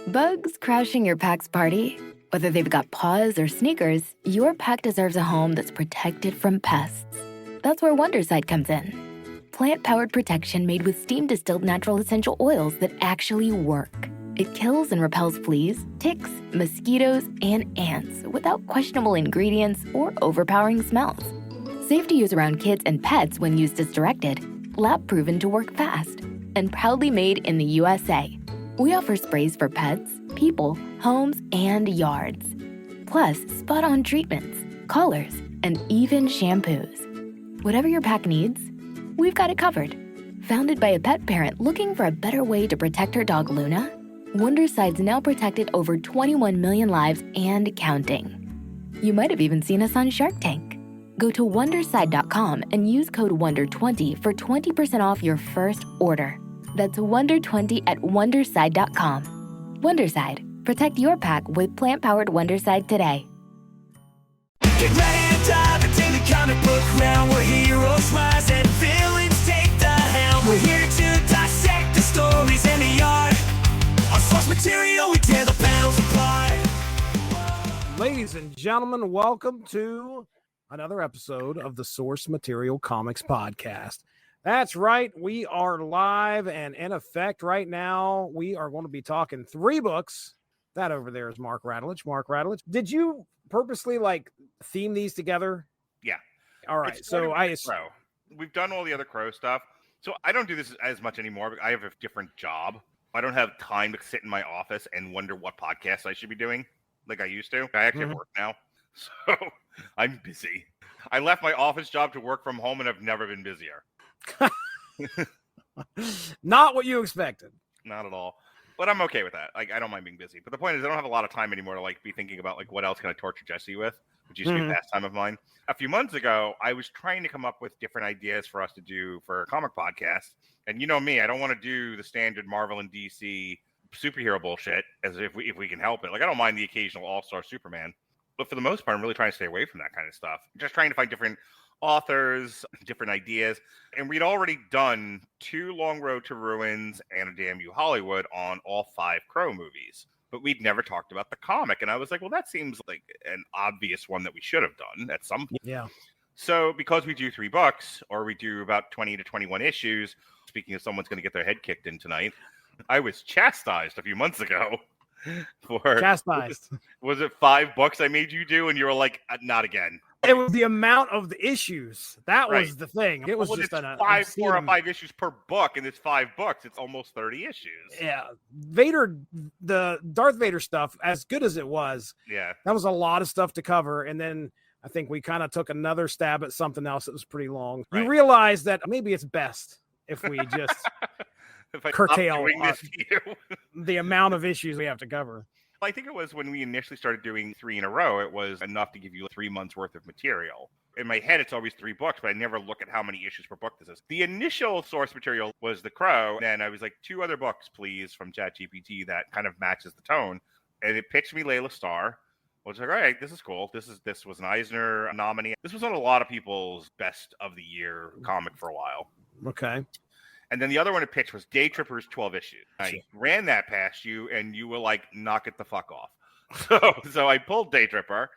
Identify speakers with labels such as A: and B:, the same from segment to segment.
A: Bugs crashing your pack's party? Whether they've got paws or sneakers, your pack deserves a home that's protected from pests. That's where Wondercide comes in. Plant-powered protection made with steam-distilled natural essential oils that actually work. It kills and repels fleas, ticks, mosquitoes, and ants without questionable ingredients or overpowering smells. Safe to use around kids and pets when used as directed. Lab-proven to work fast. And proudly made in the USA. We offer sprays for pets, people, homes, and yards. Plus, spot-on treatments, collars, and even shampoos. Whatever your pack needs, we've got it covered. Founded by a pet parent looking for a better way to protect her dog Luna, Wondercide's now protected over 21 million lives and counting. You might have even seen us on Shark Tank. Go to Wondercide.com and use code WONDER20 for 20% off your first order. That's WONDER20 at Wondercide.com. Wondercide. Protect your pack with plant-powered Wondercide today.
B: Get ready to dive into the comic book realm where heroes rise and villains take the helm. We're here to dissect the stories and the art. Our source material, we tear the panels apart.
C: Ladies and gentlemen, welcome to another episode of the Source Material Comics Podcast. That's right. We are live and in effect right now. We are going to be talking 3 books. That over there is Mark Radulich. Mark Radulich. Did you purposely theme these together?
D: Yeah.
C: All right.
D: It's
C: so
D: Crow. We've done all the other Crow stuff. So I don't do this as much anymore, but I have a different job. I don't have time to sit in my office and wonder what podcasts I should be doing like I used to. I actually work now. So I'm busy. I left my office job to work from home and I've never been busier.
C: Not what you expected.
D: Not at all. But I'm okay with that. I don't mind being busy. But the point is I don't have a lot of time anymore to be thinking about what else can I torture Jesse with, which used to be a pastime of mine. A few months ago, I was trying to come up with different ideas for us to do for a comic podcast. And you know me, I don't want to do the standard Marvel and DC superhero bullshit as if we can help it. I don't mind the occasional all-star Superman. But for the most part, I'm really trying to stay away from that kind of stuff. Just trying to find different authors, different ideas. And we'd already done 2 Long Road to Ruins and a Damn You Hollywood on all 5 Crow movies. But we'd never talked about the comic. And I was like, well, that seems like an obvious one that we should have done at some point.
C: Yeah.
D: So because we do 3 books, or we do about 20 to 21 issues, speaking of someone's going to get their head kicked in tonight, I was chastised a few months ago.
C: Chastised.
D: Was it 5 books I made you do? And you were like, not again.
C: It was the amount of the issues. That was the thing. It was just
D: 4 or 5 issues per book, and it's 5 books. It's almost 30 issues.
C: Yeah. The Darth Vader stuff, as good as it was, that was a lot of stuff to cover. And then I think we kind of took another stab at something else that was pretty long. Right. You realize that maybe it's best if we just curtail the amount of issues we have to cover.
D: I think it was when we initially started doing 3 in a row, it was enough to give you 3 months worth of material. In my head, it's always 3 books, but I never look at how many issues per book this is. The initial source material was The Crow, and then I was like, 2 other books, please, from ChatGPT that kind of matches the tone. And it pitched me Layla Starr. I was like, all right, this is cool. This was an Eisner nominee. This was on a lot of people's best of the year comic for a while.
C: Okay.
D: And then the other one it pitched was Day Tripper's 12 issues. I ran that past you, and you were like, knock it the fuck off. So I pulled Day Tripper,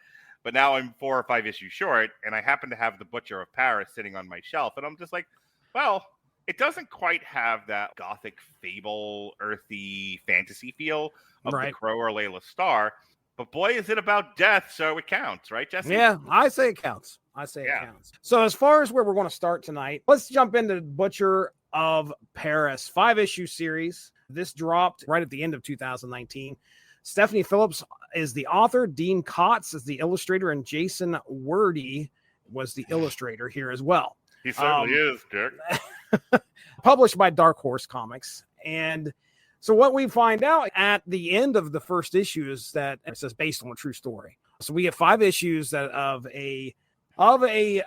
D: but now I'm 4 or 5 issues short, and I happen to have The Butcher of Paris sitting on my shelf. And I'm just like, well, it doesn't quite have that gothic, fable, earthy fantasy feel of The Crow or Layla Starr. But boy, is it about death, so it counts, right, Jesse?
C: Yeah, I say it counts. It counts. So as far as where we're going to start tonight, let's jump into Butcher of Paris, 5-issue series. This dropped right at the end of 2019. Stephanie Phillips is the author. Dean Kotz is the illustrator, and Jason Wordy was the illustrator here as well.
D: He certainly is, Dick.
C: Published by Dark Horse Comics. And so what we find out at the end of the first issue is that it says based on a true story. So we get 5 issues of a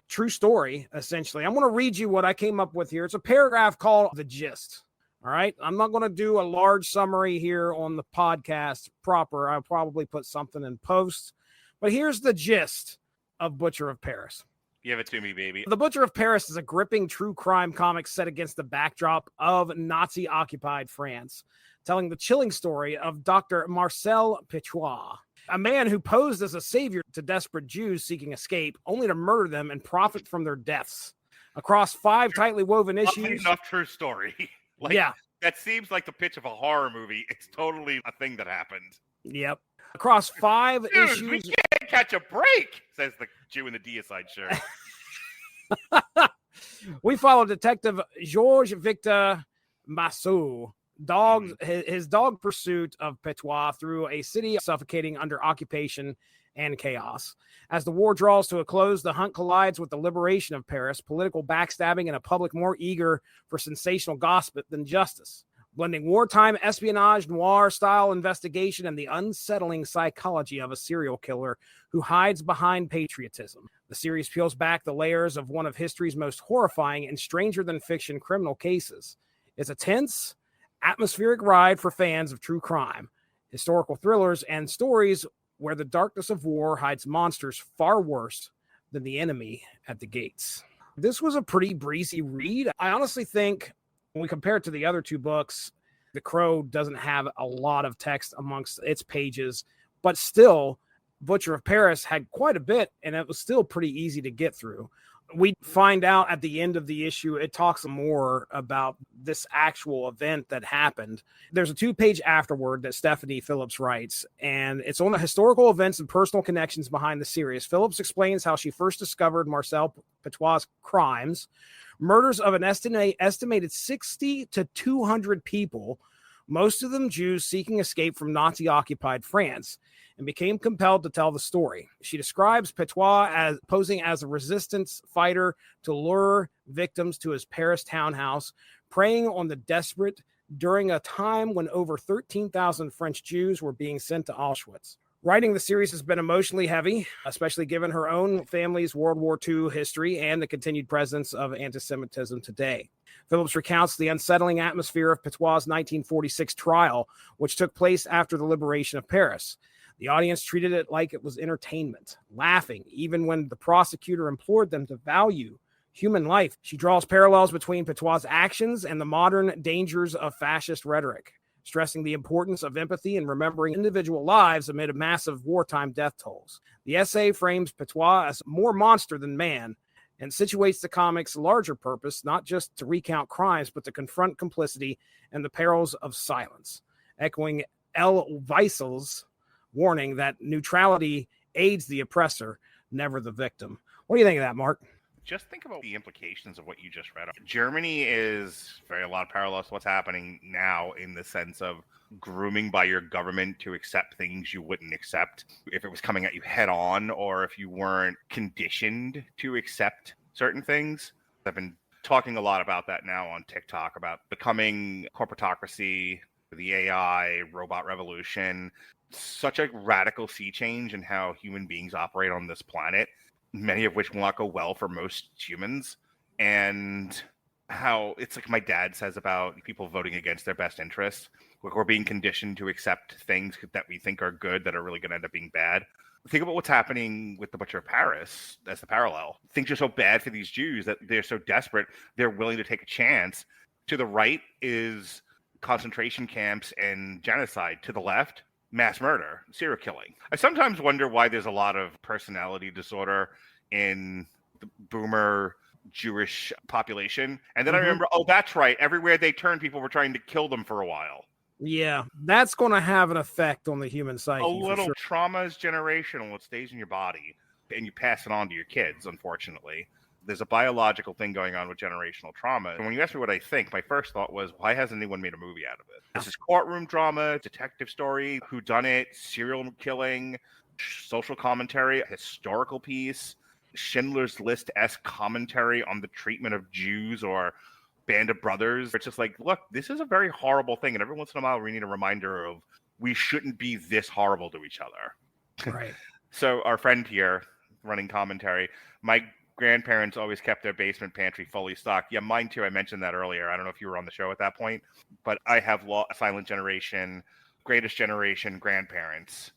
C: true story, essentially. I'm going to read you what I came up with here. It's a paragraph called The Gist. All right. I'm not going to do a large summary here on the podcast proper. I'll probably put something in post. But here's the gist of Butcher of Paris.
D: Give it to me, baby.
C: The Butcher of Paris is a gripping true crime comic set against the backdrop of Nazi-occupied France. telling the chilling story of Dr. Marcel Petiot, a man who posed as a savior to desperate Jews seeking escape, only to murder them and profit from their deaths. Across 5 tightly woven issues.
D: Enough true story. That seems like the pitch of a horror movie. It's totally a thing that happened.
C: Yep. Across 5
D: Dude,
C: issues.
D: We can't catch a break, says the Jew in the deicide shirt.
C: We follow Detective Georges Victor Massu, his dog pursuit of Petiot through a city suffocating under occupation and chaos. As the war draws to a close, the hunt collides with the liberation of Paris, political backstabbing, and a public more eager for sensational gossip than justice. Blending wartime espionage, noir-style investigation, and the unsettling psychology of a serial killer who hides behind patriotism. The series peels back the layers of one of history's most horrifying and stranger-than-fiction criminal cases. It's a tense, atmospheric ride for fans of true crime, historical thrillers, and stories where the darkness of war hides monsters far worse than the enemy at the gates. This was a pretty breezy read. I honestly think when we compare it to the other 2 books, The Crow doesn't have a lot of text amongst its pages, but still, Butcher of Paris had quite a bit, and it was still pretty easy to get through. We find out at the end of the issue, it talks more about this actual event that happened. There's a 2-page afterword that Stephanie Phillips writes, and it's on the historical events and personal connections behind the series. Phillips explains how she first discovered Marcel Petiot's crimes, murders of an estimated 60 to 200 people, most of them Jews seeking escape from Nazi-occupied France, and became compelled to tell the story. She describes Petiot as posing as a resistance fighter to lure victims to his Paris townhouse, preying on the desperate during a time when over 13,000 French Jews were being sent to Auschwitz. Writing the series has been emotionally heavy, especially given her own family's World War II history and the continued presence of anti-Semitism today. Phillips recounts the unsettling atmosphere of Petiot's 1946 trial, which took place after the liberation of Paris. The audience treated it like it was entertainment, laughing even when the prosecutor implored them to value human life. She draws parallels between Petiot's actions and the modern dangers of fascist rhetoric, stressing the importance of empathy and remembering individual lives amid a massive wartime death tolls. The essay frames Petiot as more monster than man and situates the comic's larger purpose, not just to recount crimes, but to confront complicity and the perils of silence, echoing L. Wiesel's warning that neutrality aids the oppressor, never the victim. What do you think of that, Mark?
D: Just think about the implications of what you just read. Germany is a lot of parallels to what's happening now in the sense of grooming by your government to accept things you wouldn't accept if it was coming at you head on, or if you weren't conditioned to accept certain things. I've been talking a lot about that now on TikTok, about becoming corporatocracy, the AI, robot revolution, such a radical sea change in how human beings operate on this planet, many of which will not go well for most humans. And how it's like my dad says about people voting against their best interests. We're being conditioned to accept things that we think are good that are really going to end up being bad. Think about what's happening with the Butcher of Paris as the parallel. Things are so bad for these Jews that they're so desperate, they're willing to take a chance. To the right is concentration camps and genocide. To the left, mass murder, serial killing. I sometimes wonder why there's a lot of personality disorder in the boomer Jewish population. And then I remember, oh, that's right. Everywhere they turned, people were trying to kill them for a while.
C: Yeah, that's going to have an effect on the human psyche.
D: A little trauma is generational. It stays in your body, and you pass it on to your kids, unfortunately. There's a biological thing going on with generational trauma. And when you ask me what I think, my first thought was, why hasn't anyone made a movie out of it? This is courtroom drama, detective story, whodunit, serial killing, social commentary, a historical piece, Schindler's List-esque commentary on the treatment of Jews or Band of Brothers. It's just like, look, this is a very horrible thing. And every once in a while, we need a reminder of we shouldn't be this horrible to each other.
C: Right.
D: So our friend here running commentary, my grandparents always kept their basement pantry fully stocked. Yeah, mine too. I mentioned that earlier. I don't know if you were on the show at that point, but I have Silent Generation, Greatest Generation grandparents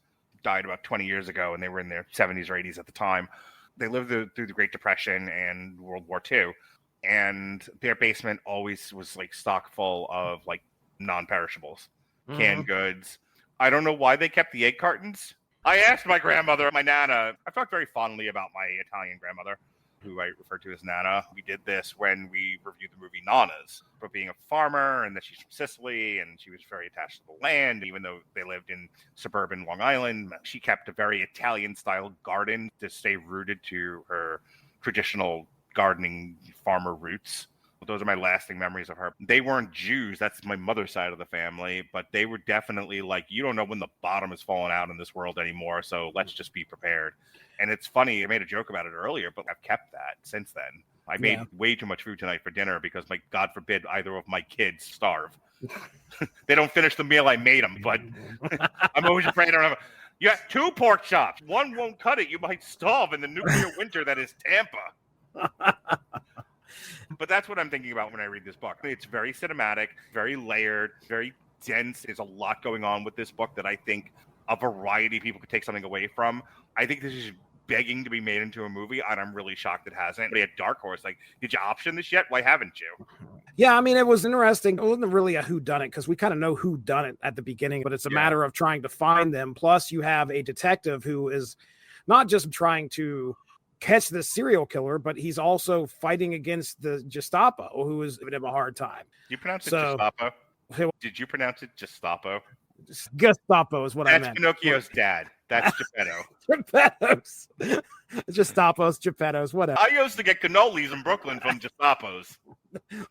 D: died about 20 years ago, and they were in their 70s or 80s at the time. They lived through the Great Depression and World War II, and their basement always was like stock full of like non-perishables. canned goods. I don't know why they kept the egg cartons. I asked my grandmother, my Nana. I've talked very fondly about my Italian grandmother, who I refer to as Nana. We did this when we reviewed the movie Nanas, but being a farmer and that she's from Sicily and she was very attached to the land, even though they lived in suburban Long Island. She kept a very Italian-style garden to stay rooted to her traditional gardening farmer roots. Those are my lasting memories of her. They weren't Jews. That's my mother's side of the family, but they were definitely like, you don't know when the bottom is falling out in this world anymore, so let's just be prepared. And it's funny, I made a joke about it earlier, but I've kept that since then. I made way too much food tonight for dinner because, God forbid, either of my kids starve. They don't finish the meal I made them, but I'm always afraid I don't have. You got 2 pork chops. One won't cut it. You might starve in the nuclear winter that is Tampa. But that's what I'm thinking about when I read this book. It's very cinematic, very layered, very dense. There's a lot going on with this book that I think a variety of people could take something away from. I think this is begging to be made into a movie, and I'm really shocked it hasn't. But at Dark Horse, like, did you option this yet? Why haven't you?
C: Yeah, I mean, it was interesting. It wasn't really a whodunit because we kind of know who done it at the beginning, but it's a matter of trying to find them. Plus, you have a detective who is not just trying to catch the serial killer, but he's also fighting against the Gestapo, who is giving him a hard time.
D: You pronounce it Gestapo? Did you pronounce it Gestapo?
C: Gestapo is what I meant.
D: That's Pinocchio's dad. That's Geppetto.
C: Geppetto's. Gestapo's, Geppetto's, whatever.
D: I used to get cannolis in Brooklyn from Gestapo's.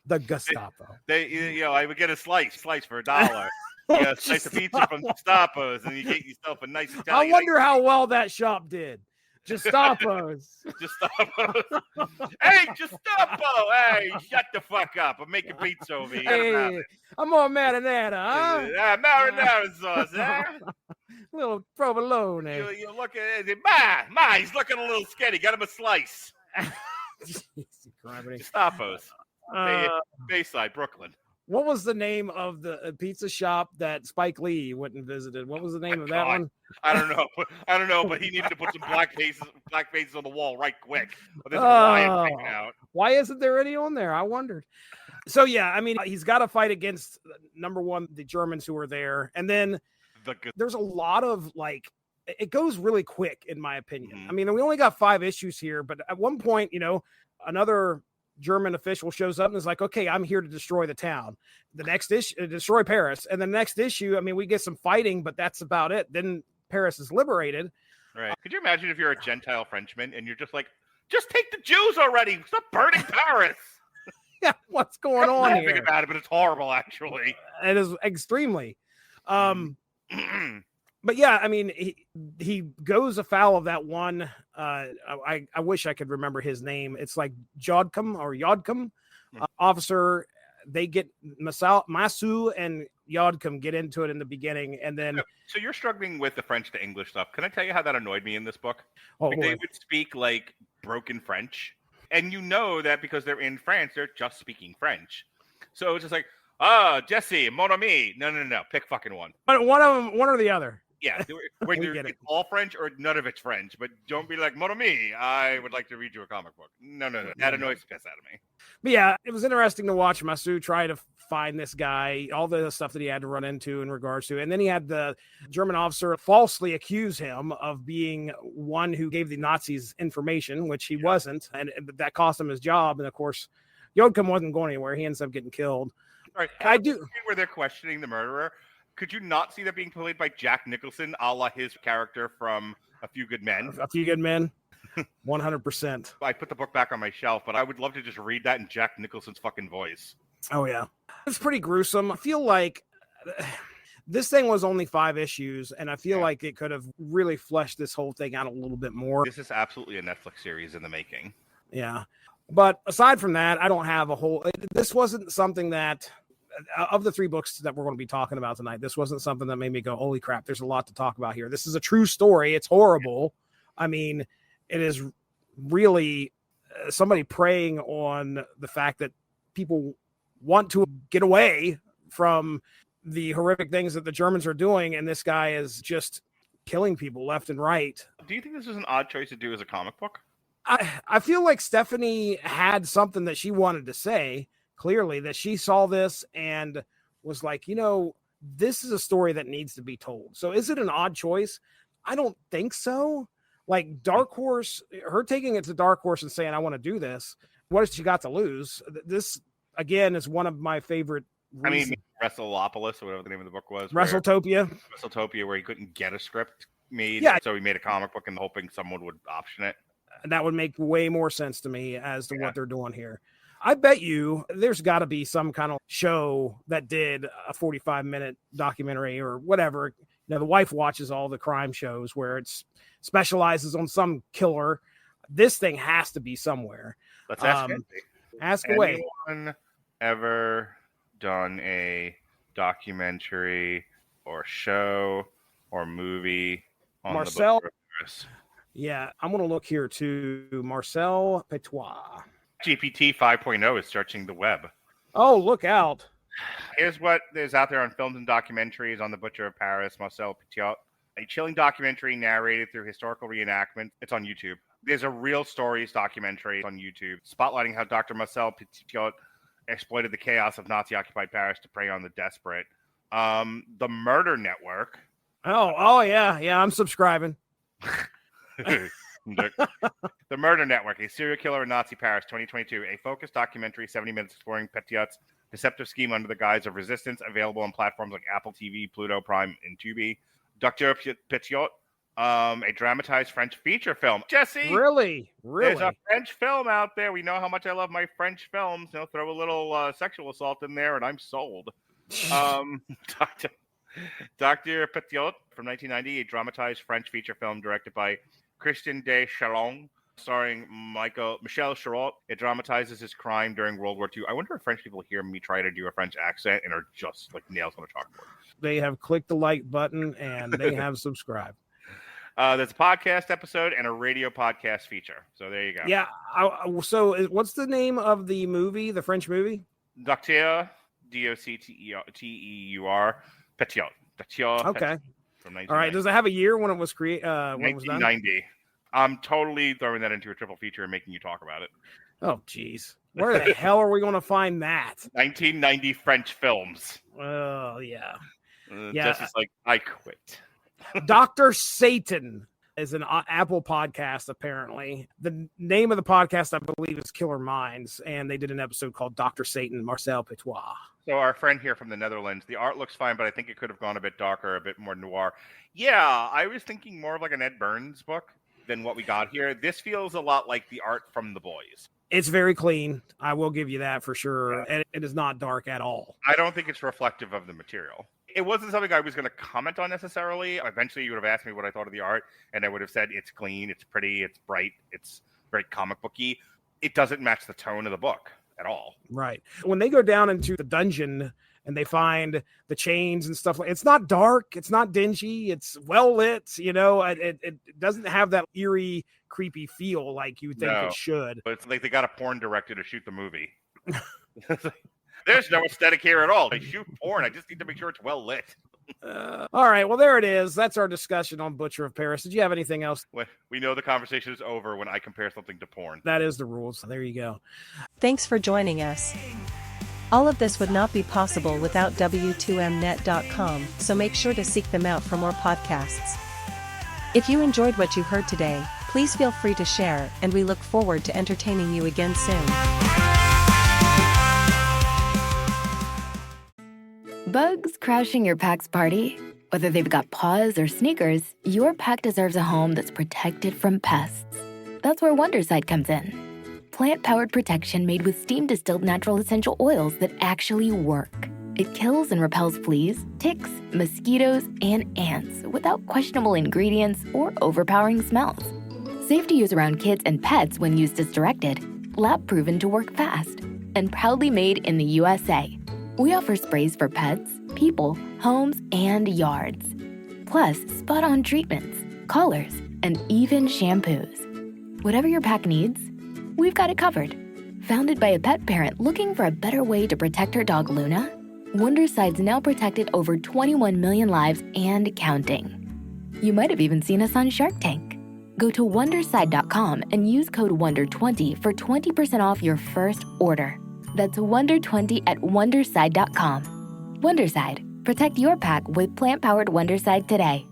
C: The Gestapo.
D: I would get a slice for $1. A slice of pizza from Gestapo's, and you get yourself a nice Italian.
C: I wonder how well that shop did. Gestapo's.
D: Hey, Gestapo! Hey, shut the fuck up. I'm making pizza over here.
C: Hey, I'm on marinara, huh?
D: Marinara sauce, huh?
C: Little provolone.
D: You look at it. He's looking a little skinny. Get him a slice. Gestapo's. Bayside, Brooklyn.
C: What was the name of the pizza shop that Spike Lee went and visited? What was the name of that one?
D: I don't know, but he needed to put some black faces on the wall right quick. But there's a riot breaking out.
C: Why isn't there any on there? I wondered. So yeah, I mean, he's got to fight against number one, the Germans who are there, and then there's a lot of it goes really quick in my opinion. Mm-hmm. I mean, we only got 5 issues here, but at one point, another German official shows up and is like, okay, I'm here to destroy the town. The next issue, destroy Paris. And the next issue, I mean, we get some fighting, but that's about it. Then Paris is liberated.
D: Right. Could you imagine if you're a Gentile Frenchman and you're just like, just take the Jews already. Stop burning Paris.
C: Yeah, what's going on here?
D: About it, but it's horrible, actually.
C: It is extremely. But yeah, I mean, he goes afoul of that one. I wish I could remember his name. It's like Yodcom officer. They get Massu and Yodcom get into it in the beginning, and then.
D: So you're struggling with the French to English stuff. Can I tell you how that annoyed me in this book?
C: Oh,
D: they would speak like broken French, and you know that because they're in France, they're just speaking French. So it's just like, Jesse, mon ami. No. Pick fucking one.
C: But one of them, one or the other.
D: Yeah, it's all French or none of it's French, but don't be like, mon ami, I would like to read you a comic book. No. That annoys the piss out of me.
C: But yeah, it was interesting to watch Massu try to find this guy, all the stuff that he had to run into in regards to. And then he had the German officer falsely accuse him of being one who gave the Nazis information, which he wasn't. And that cost him his job. And of course, Yodcom wasn't going anywhere. He ends up getting killed.
D: All right. I do. Where they're questioning the murderer. Could you not see that being played by Jack Nicholson, a la his character from A Few Good Men?
C: A Few Good Men, 100%.
D: I put the book back on my shelf, but I would love to just read that in Jack Nicholson's fucking voice.
C: Oh, yeah. It's pretty gruesome. I feel like this thing was only 5 issues, and I feel like it could have really fleshed this whole thing out a little bit more.
D: This is absolutely a Netflix series in the making.
C: Yeah. But aside from that, I don't have a whole... This wasn't something that... Of the 3 books that we're going to be talking about tonight, this wasn't something that made me go, holy crap, there's a lot to talk about here. This is a true story. It's horrible. I mean, it is really somebody preying on the fact that people want to get away from the horrific things that the Germans are doing. And this guy is just killing people left and right.
D: Do you think this is an odd choice to do as a comic book?
C: I feel like Stephanie had something that she wanted to say. Clearly, that she saw this and was like, this is a story that needs to be told. So is it an odd choice? I don't think so. Like Dark Horse, her taking it to Dark Horse and saying, I want to do this. What has she got to lose? This, again, is one of my favorite reasons.
D: I mean, Wrestleopolis, or whatever the name of the book was.
C: WrestleTopia,
D: where he couldn't get a script made.
C: Yeah.
D: So he made a comic book and hoping someone would option it.
C: That would make way more sense to me as to what they're doing here. I bet you there's got to be some kind of show that did a 45-minute documentary or whatever. You know, the wife watches all the crime shows where it's specializes on some killer. This thing has to be somewhere.
D: Let's ask
C: Ask away.
D: Anyone ever done a documentary or show or movie on
C: Marcel?
D: the Butcher of Paris?
C: Yeah, I'm going to look here to Marcel Petiot.
D: GPT 5.0 is searching the web.
C: Oh, look out.
D: Here's what is out there on films and documentaries on the Butcher of Paris, Marcel Petiot. A chilling documentary narrated through historical reenactment. It's on YouTube. There's a Real Stories documentary on YouTube spotlighting how Dr. Marcel Petiot exploited the chaos of Nazi-occupied Paris to prey on the desperate. The Murder Network.
C: Oh yeah, I'm subscribing.
D: The Murder Network, a serial killer in Nazi Paris, 2022. A focused documentary, 70 minutes exploring Petiot's deceptive scheme under the guise of resistance, available on platforms like Apple TV, Pluto, Prime, and Tubi. Dr. Petiot, a dramatized French feature film. Jesse!
C: Really?
D: There's a French film out there. We know how much I love my French films. You know, throw a little sexual assault in there, and I'm sold. Dr. Petiot, from 1990, a dramatized French feature film directed by Christian de Chalon, starring Michel Charot. It dramatizes his crime during World War II. I wonder if French people hear me try to do a French accent and are just like nails on a chalkboard.
C: They have clicked the like button and they have subscribed.
D: There's a podcast episode and a radio podcast feature. So there you go.
C: Yeah. So what's the name of the movie, the French movie?
D: Docteur, D-O-C-T-E-U-R, Petiot. Petiot.
C: Okay.
D: From 1990.
C: All right. Does it have a year when it was created?
D: 1990. I'm totally throwing that into a triple feature and making you talk about it.
C: Oh, geez. Where the hell are we going to find that?
D: 1990 French films.
C: Oh, yeah.
D: Jesse's like, I quit.
C: Dr. Satan is an Apple podcast, apparently. The name of the podcast, I believe, is Killer Minds, and they did an episode called Dr. Satan, Marcel Petiot.
D: So our friend here from the Netherlands, the art looks fine, but I think it could have gone a bit darker, a bit more noir. Yeah, I was thinking more of like an Ed Burns book than what we got here. This feels a lot like the art from The Boys.
C: It's very clean. I will give you that for sure. Yeah. And it is not dark at all.
D: I don't think it's reflective of the material. It wasn't something I was going to comment on necessarily. Eventually, you would have asked me what I thought of the art, and I would have said it's clean, it's pretty, it's bright, it's very comic booky. It doesn't match the tone of the book at all.
C: Right. When they go down into the dungeon and they find the chains and stuff, it's not dark, it's not dingy, it's well lit. You know, it doesn't have that eerie, creepy feel like you think it should.
D: But it's like they got a porn director to shoot the movie. There's no aesthetic here at all. They shoot porn. I just need to make sure it's well lit.
C: All right. Well, there it is. That's our discussion on Butcher of Paris. Did you have anything else?
D: We know the conversation is over when I compare something to porn.
C: That is the rules. There you go.
E: Thanks for joining us. All of this would not be possible without W2Mnet.com, so make sure to seek them out for more podcasts. If you enjoyed what you heard today, please feel free to share, and we look forward to entertaining you again soon.
A: Bugs crashing your pack's party? Whether they've got paws or sneakers, your pack deserves a home that's protected from pests. That's where Wondercide comes in. Plant-powered protection made with steam-distilled natural essential oils that actually work. It kills and repels fleas, ticks, mosquitoes, and ants without questionable ingredients or overpowering smells. Safe to use around kids and pets when used as directed. Lab-proven to work fast. And proudly made in the USA. We offer sprays for pets, people, homes, and yards. Plus, spot-on treatments, collars, and even shampoos. Whatever your pack needs, we've got it covered. Founded by a pet parent looking for a better way to protect her dog Luna, Wondercide's now protected over 21 million lives and counting. You might have even seen us on Shark Tank. Go to Wondercide.com and use code WONDER20 for 20% off your first order. That's WONDER20 at Wondercide.com. Wondercide, Protect your pack with plant-powered Wondercide today.